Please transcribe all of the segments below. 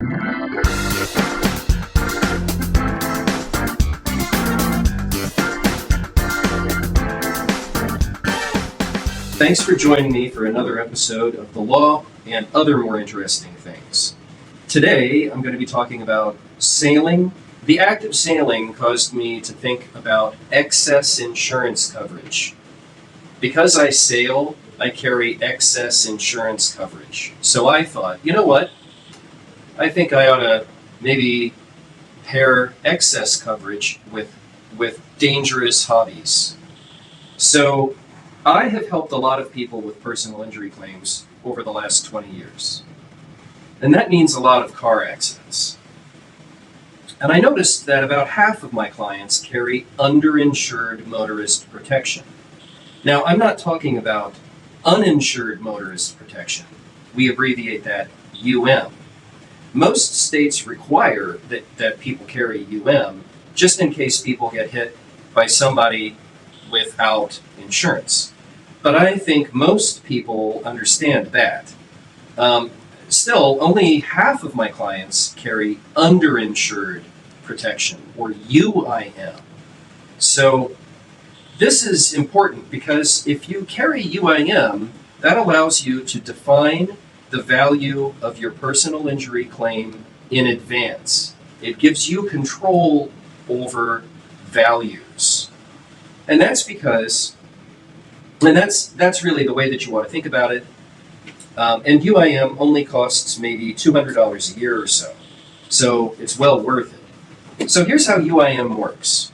Thanks for joining me for another episode of The Law and Other More Interesting Things. Today, I'm going to be talking about sailing. The act of sailing caused me to think about excess insurance coverage. Because I sail, I carry excess insurance coverage. So I thought, you know what? I think I ought to maybe pair excess coverage with dangerous hobbies. So I have helped a lot of people with personal injury claims over the last 20 years. And that means a lot of car accidents. And I noticed that about half of my clients carry underinsured motorist protection. Now, I'm not talking about uninsured motorist protection. We abbreviate that UM. Most states require that people carry UM just in case people get hit by somebody without insurance. But I think most people understand that. Still, only half of my clients carry underinsured protection, or UIM. So this is important because if you carry UIM, that allows you to define the value of your personal injury claim in advance. It gives you control over values. And that's because, and that's really the way that you want to think about it. And UIM only costs maybe $200 a year or so. So it's well worth it. So here's how UIM works.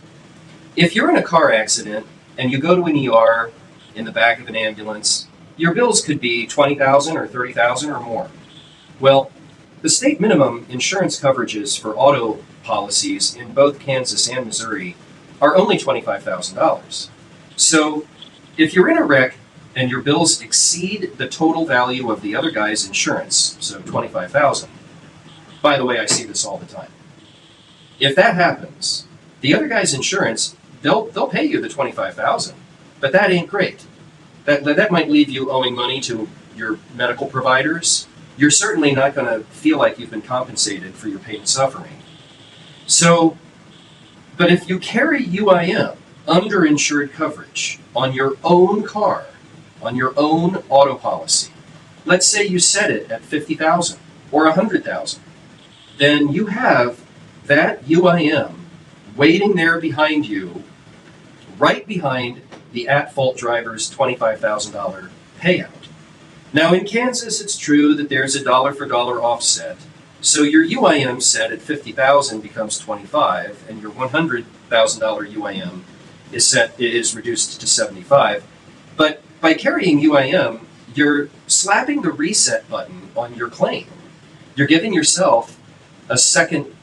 If you're in a car accident and you go to an ER in the back of an ambulance, your bills could be $20,000 or $30,000 or more. Well, the state minimum insurance coverages for auto policies in both Kansas and Missouri are only $25,000. So if you're in a wreck and your bills exceed the total value of the other guy's insurance, so $25,000, by the way, I see this all the time. If that happens, the other guy's insurance, they'll pay you the $25,000, but that ain't great. That might leave you owing money to your medical providers. You're certainly not going to feel like you've been compensated for your pain and suffering. So, but if you carry UIM, underinsured coverage, on your own car, on your own auto policy, let's say you set it at $50,000 or $100,000, then you have that UIM waiting there behind you, right behind the at-fault driver's $25,000 payout. Now in Kansas, it's true that there's a dollar for dollar offset. So your UIM set at $50,000 becomes $25,000, and your $100,000 UIM is reduced to $75,000. But by carrying UIM, you're slapping the reset button on your claim. You're giving yourself a second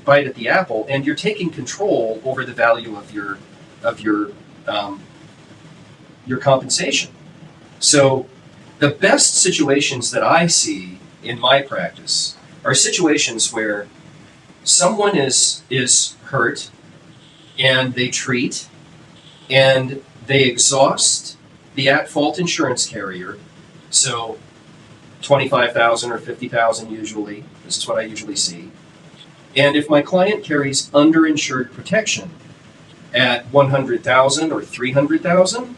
bite at the apple, and you're taking control over the value of your compensation. So the best situations that I see in my practice are situations where someone is hurt and they treat and they exhaust the at-fault insurance carrier. So $25,000 or $50,000 usually. This is what I usually see. And if my client carries underinsured protection at $100,000 or $300,000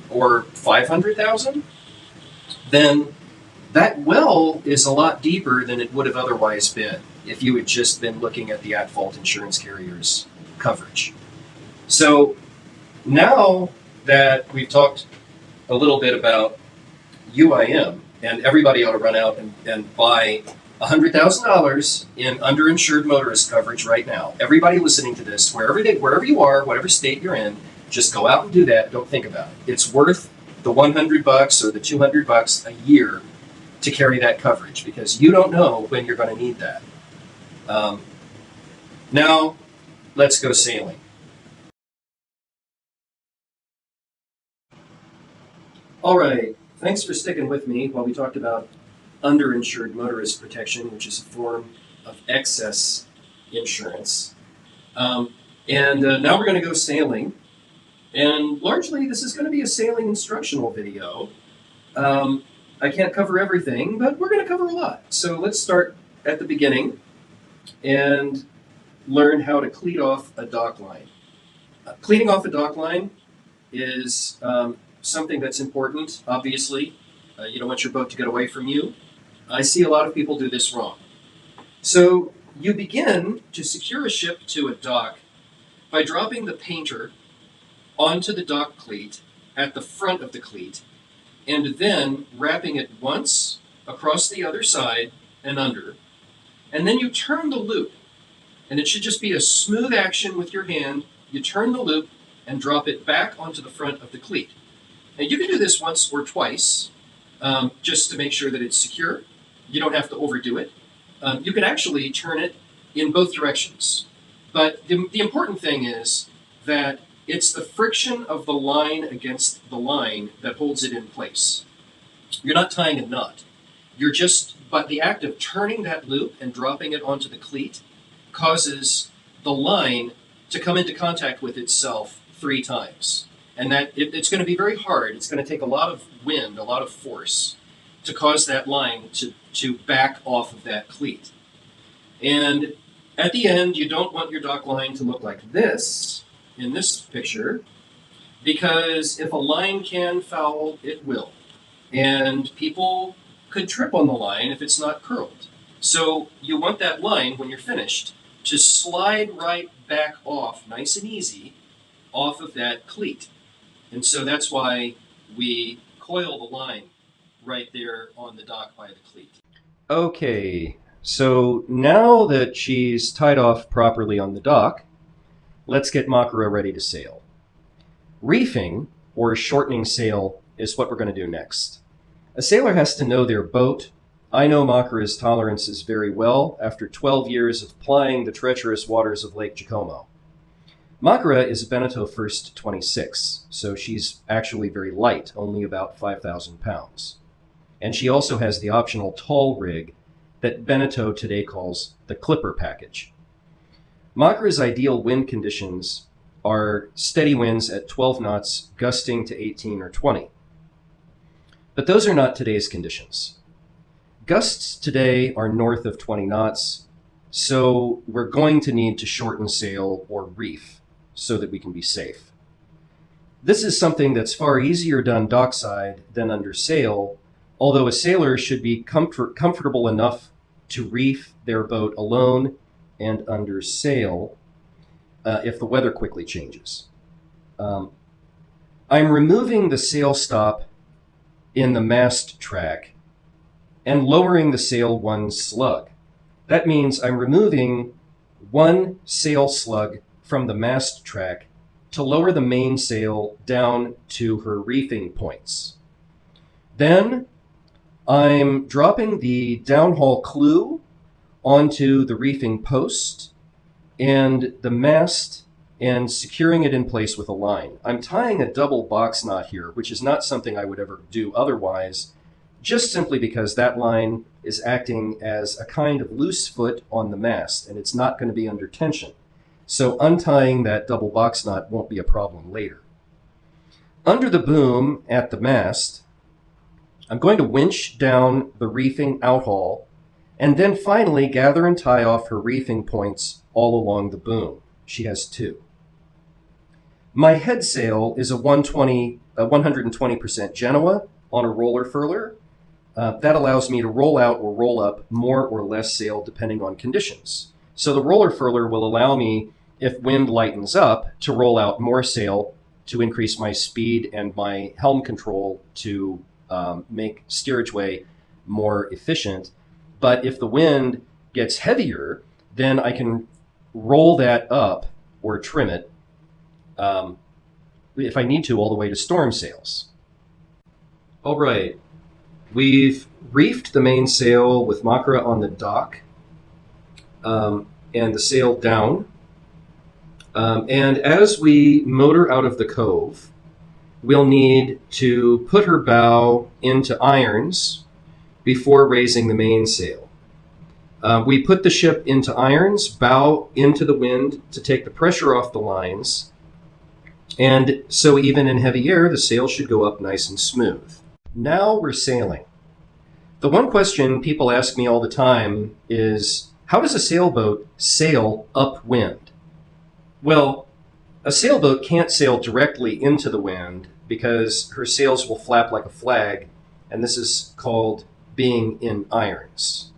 or $500,000, then that well is a lot deeper than it would have otherwise been if you had just been looking at the at-fault insurance carrier's coverage. So now that we've talked a little bit about UIM, and everybody ought to run out and buy $100,000 in underinsured motorist coverage right now. Everybody listening to this, wherever you are, whatever state you're in, just go out and do that. Don't think about it. It's worth the $100 or the $200 a year to carry that coverage because you don't know when you're going to need that. Now, let's go sailing. All right. Thanks for sticking with me while we talked about underinsured motorist protection, which is a form of excess insurance. Now we're going to go sailing. And largely, this is going to be a sailing instructional video. I can't cover everything, but we're going to cover a lot. So let's start at the beginning and learn how to cleat off a dock line. Cleaning off a dock line is something that's important, obviously. You don't want your boat to get away from you. I see a lot of people do this wrong. So you begin to secure a ship to a dock by dropping the painter onto the dock cleat at the front of the cleat, and then wrapping it once across the other side and under. And then you turn the loop, and it should just be a smooth action with your hand. You turn the loop and drop it back onto the front of the cleat. Now you can do this once or twice, just to make sure that it's secure. You don't have to overdo it. You can actually turn it in both directions. But the important thing is that it's the friction of the line against the line that holds it in place. You're not tying a knot. But the act of turning that loop and dropping it onto the cleat causes the line to come into contact with itself 3 times. And that it's going to be very hard. It's going to take a lot of wind, a lot of force to cause that line to back off of that cleat. And at the end, you don't want your dock line to look like this in this picture, because if a line can foul, it will. And people could trip on the line if it's not curled. So you want that line, when you're finished, to slide right back off, nice and easy, off of that cleat. And so that's why we coil the line right there on the dock by the cleat. Okay, so now that she's tied off properly on the dock, let's get Makara ready to sail. Reefing, or shortening sail, is what we're going to do next. A sailor has to know their boat. I know Makara's tolerances very well after 12 years of plying the treacherous waters of Lake Giacomo. Makara is a Beneteau First 26, so she's actually very light, only about 5,000 pounds. And she also has the optional tall rig that Beneteau today calls the Clipper package. Makara's ideal wind conditions are steady winds at 12 knots, gusting to 18 or 20. But those are not today's conditions. Gusts today are north of 20 knots, so we're going to need to shorten sail or reef so that we can be safe. This is something that's far easier done dockside than under sail, although a sailor should be comfortable enough to reef their boat alone and under sail if the weather quickly changes. I'm removing the sail stop in the mast track and lowering the sail 1 slug. That means I'm removing 1 sail slug from the mast track to lower the mainsail down to her reefing points. Then I'm dropping the downhaul clew onto the reefing post and the mast and securing it in place with a line. I'm tying a double box knot here, which is not something I would ever do otherwise, just simply because that line is acting as a kind of loose foot on the mast, and it's not going to be under tension. So untying that double box knot won't be a problem later. Under the boom at the mast, I'm going to winch down the reefing outhaul, and then finally gather and tie off her reefing points all along the boom. She has 2. My head sail is a 120% Genoa on a roller furler. That allows me to roll out or roll up more or less sail depending on conditions. So the roller furler will allow me, if wind lightens up, to roll out more sail to increase my speed and my helm control to make steerageway more efficient. But if the wind gets heavier, then I can roll that up or trim it, if I need to, all the way to storm sails. All right, we've reefed the mainsail with Makara on the dock and the sail down. And as we motor out of the cove, we'll need to put her bow into irons before raising the mainsail. We put the ship into irons, bow into the wind to take the pressure off the lines, and so even in heavy air, the sail should go up nice and smooth. Now we're sailing. The one question people ask me all the time is, how does a sailboat sail upwind? Well, a sailboat can't sail directly into the wind because her sails will flap like a flag, and this is called being in irons.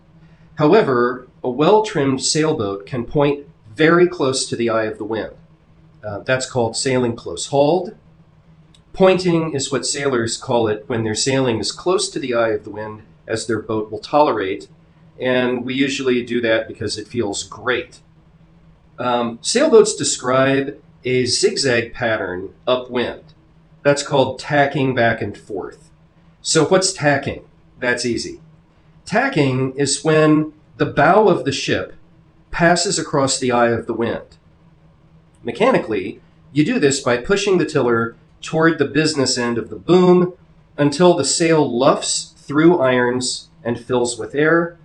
However, a well-trimmed sailboat can point very close to the eye of the wind. That's called sailing close-hauled. Pointing is what sailors call it when their sailing is close to the eye of the wind as their boat will tolerate, and we usually do that because it feels great. Sailboats describe a zigzag pattern upwind. That's called tacking back and forth. So what's tacking? That's easy. Tacking is when the bow of the ship passes across the eye of the wind. Mechanically, you do this by pushing the tiller toward the business end of the boom until the sail luffs through irons and fills with air.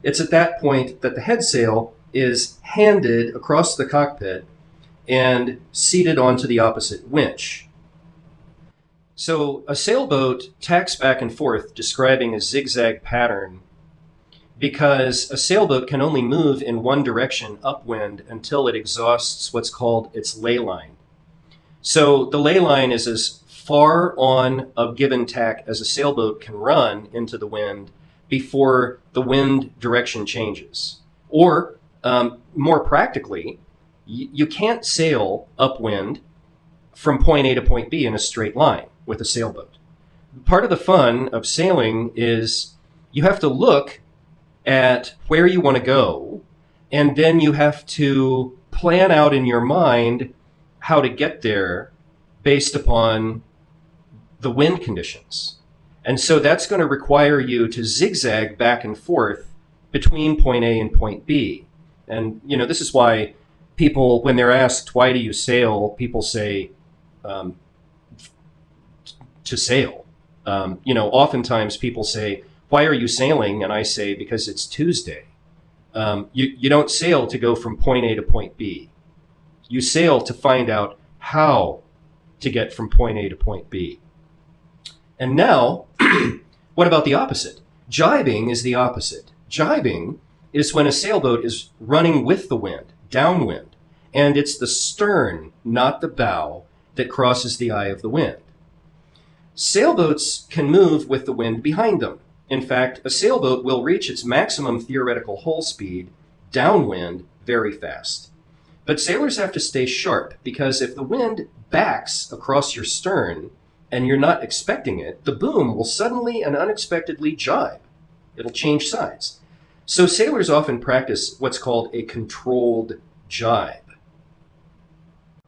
It's at that point that the head sail is handed across the cockpit and seated onto the opposite winch. So a sailboat tacks back and forth, describing a zigzag pattern, because a sailboat can only move in one direction upwind until it exhausts what's called its ley line. So the ley line is as far on a given tack as a sailboat can run into the wind before the wind direction changes. Or, more practically, you can't sail upwind from point A to point B in a straight line with a sailboat. Part of the fun of sailing is you have to look at where you want to go, and then you have to plan out in your mind how to get there based upon the wind conditions. And so that's going to require you to zigzag back and forth between point A and point B. And, this is why people, when they're asked, why do you sail, people say, to sail. Oftentimes people say, why are you sailing? And I say, because it's Tuesday. You don't sail to go from point A to point B. You sail to find out how to get from point A to point B. And now, what about the opposite? Jibing is the opposite. Jibing is when a sailboat is running with the wind, downwind, and it's the stern, not the bow, that crosses the eye of the wind. Sailboats can move with the wind behind them. In fact, a sailboat will reach its maximum theoretical hull speed downwind very fast. But sailors have to stay sharp, because if the wind backs across your stern and you're not expecting it, the boom will suddenly and unexpectedly jibe. It'll change sides. So sailors often practice what's called a controlled jibe.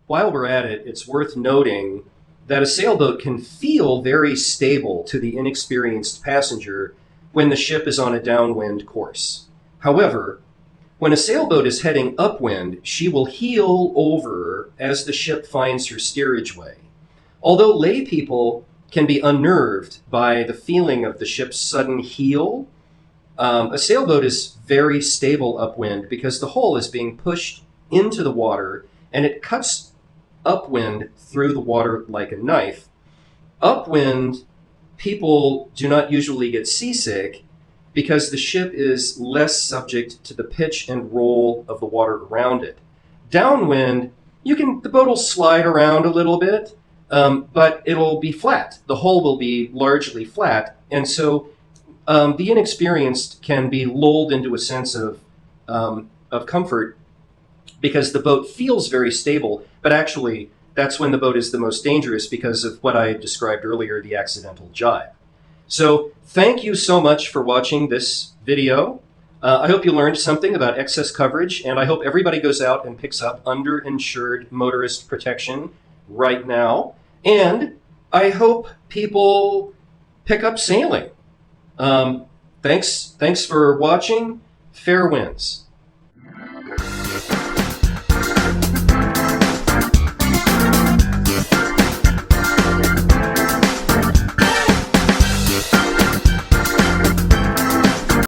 While we're at it, it's worth noting that a sailboat can feel very stable to the inexperienced passenger when the ship is on a downwind course. However, when a sailboat is heading upwind, she will heel over as the ship finds her steerage way. Although lay people can be unnerved by the feeling of the ship's sudden heel, a sailboat is very stable upwind because the hull is being pushed into the water and it cuts upwind through the water like a knife. Upwind, people do not usually get seasick because the ship is less subject to the pitch and roll of the water around it. Downwind, the boat will slide around a little bit, but it'll be flat. The hull will be largely flat, and so the inexperienced can be lulled into a sense of comfort because the boat feels very stable, but actually that's when the boat is the most dangerous because of what I described earlier, the accidental jibe. So thank you so much for watching this video. I hope you learned something about excess coverage, and I hope everybody goes out and picks up underinsured motorist protection right now. And I hope people pick up sailing. Thanks for watching. Fair winds.